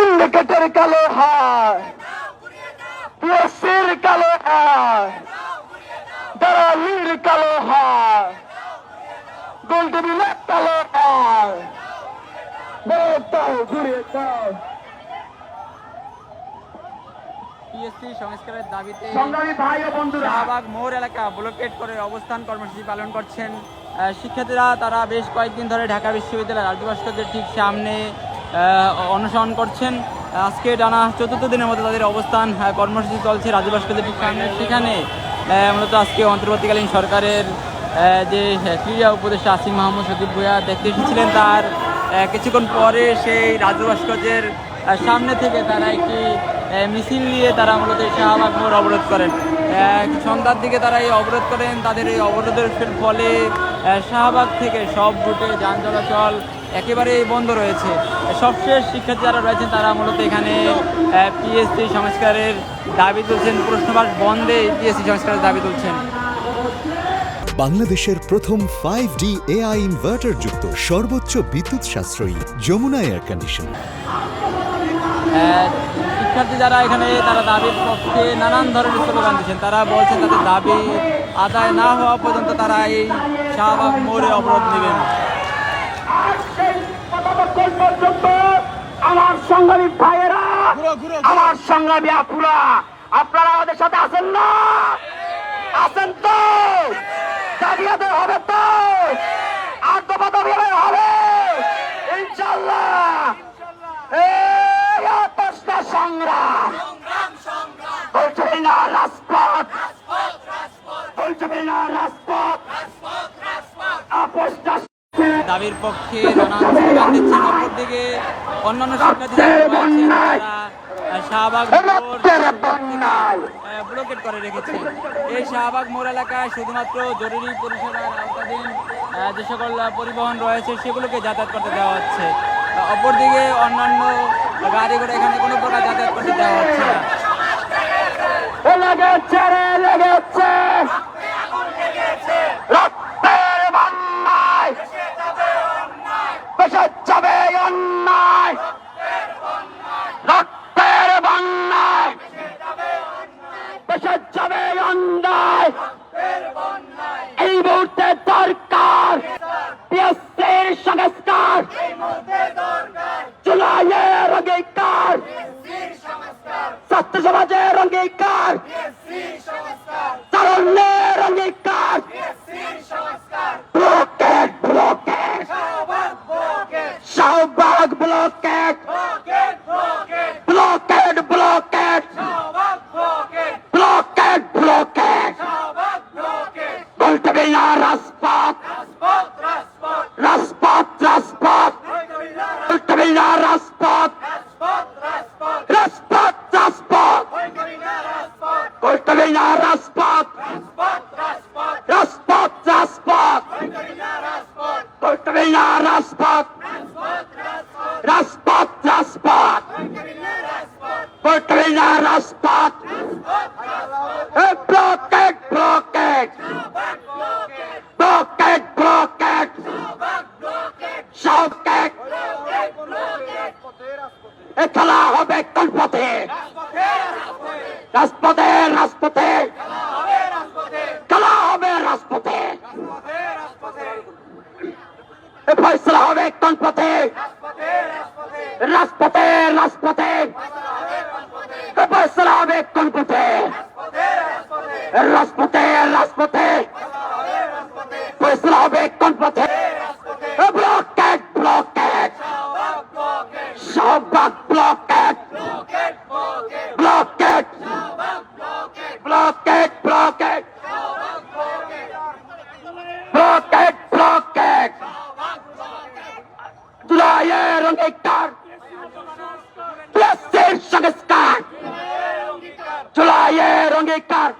সিন্ডিকেটের কালো হাত, পিএসসির কালো হাত, দালালির কালো হাত, গোলটেবিলের কালো হাত, ঘুরিয়ে দাও। পিএসসি সংস্কারের দাবিতে সংগ্রামী ভাই ও বন্ধুরা, শাহবাগ মোড় এলাকা ব্লকেট করে অবস্থান কর্মসূচি পালন করছেন শিক্ষার্থীরা। তারা বেশ কয়েকদিন ধরে ঢাকা বিশ্ববিদ্যালয়ের রাজু ভাস্কর্যের ঠিক সামনে অনুসরণ করছেন। আজকে টানা ৪র্থ দিনের মতো তাদের অবস্থান কর্মসূচি চলছে রাজু ভাস্কর্যের ঠিক সামনে। সেখানে মূলত আজকে অন্তর্বর্তীকালীন সরকারের যে ক্রীড়া উপদেষ্টা আসিফ মাহমুদ সজীব ভুঁইয়া দেখতে এসেছিলেন, তার কিছুক্ষণ পরে সেই রাজু ভাস্কর্যের সামনে থেকে তারা একটি মিছিল নিয়ে তারা মূলত শাহবাগ মোড় অবরোধ করেন। সন্ধ্যার দিকে তারা এই অবরোধ করেন। তাদের এই অবরোধের ফলে শাহবাগ থেকে সব রুটে যান চলাচল একেবারেই বন্ধ রয়েছে। সবশেষ শিক্ষার্থী যারা রয়েছেন তারা মূলত এখানে পিএসসি সংস্কারের দাবি তুলছেন, প্রশ্নবাদ বন্ধে পিএসসি সংস্কারের দাবি তুলছেন। বাংলাদেশের প্রথম 5D AI ইনভার্টার যুক্ত সর্বোচ্চ বিদ্যুৎ সাশ্রয়ী যমুনা এয়ার কন্ডিশনার। শিক্ষার্থী যারা এখানে তারা দাবির পক্ষে নানান ধরনের স্লোগান দিচ্ছেন। তারা বলছেন তাদের দাবি আদায় না হওয়া পর্যন্ত তারা এই শাহবাগ মোড়ে অবরোধ নেবেন। আমার সংগ্রামী ভাইয়েরা, আমার সংগ্রামী আপুরা, আপনারা আমাদের সাথে আছেন না? আছেন তো? দাবি আদায় হবে তো? আর দফা দাবি আদায় হবে ইনশাআল্লাহ। এই আপসটা সংগ্রাম বলছে না রাজপথ, বলছে না রাজপথ, আপসটা দাবির পক্ষে নানান স্লোগান দিচ্ছেন। অপরদিকে অন্যান্য শিক্ষার্থীরা রয়েছেন, তারা শাহবাগ ব্লকেট করে রেখেছে। এই শাহবাগ মোড় এলাকায় শুধুমাত্র জরুরি পরিষেবার আওতাধীন যে সকল পরিবহন রয়েছে সেগুলোকে যাতায়াত করতে দেওয়া হচ্ছে। অপরদিকে অন্যান্য গাড়ি ঘোড়া এখানে কোনো প্রকার যাতায়াত করতে দেওয়া হচ্ছে না। যাবে অন্যায়, রক্তের বন্যায় দেশে যাবে অন্যায়। এই মুহূর্তে দরকার পিএসসির সংস্কার, জুলাইয়ের অঙ্গীকার, ছাত্র সমাজের অঙ্গীকার, তারুণ্যের অঙ্গীকার। ব্লকেট ব্লকেট শাহবাগ ব্লকেট, ব্লকেট ব্লকেট, ব্লকেট ব্লকেট, বলতে না রাজপথ, রাজপথ রাজপথ, বলতে না রাজপথ, রাজপথ রাজপথ, বলতে না রাজপথ, রাজপথ রাজপথ, বলতে না রাজপথ, রাজপথ রাজপথ, বলতে না রাজপথ। ব্লকেট ব্লকেট, ব্লকেট ব্লকেট, সবকেট। খেলা হবে কোন পথে? রাজপথে, রাজপথে খেলা হবে, রাজপথে ফয়সলা হবে কোন পথে? রাজপথে, রাজপথে ফয়সলা হবে কোন পথে? রাজপথে, রাজপথে ফয়সলা হবে কোন পথে? ব্লকেট ব্লকেট, শাহবাগ ব্লকেট, ব্লকেট ব্লকেট, ব্লকেট ব্লকেট, ব্লকেট জুলাইয়ের অঙ্গীকার, পিএসসির সংস্কার, জুলাইয়ের অঙ্গীকার।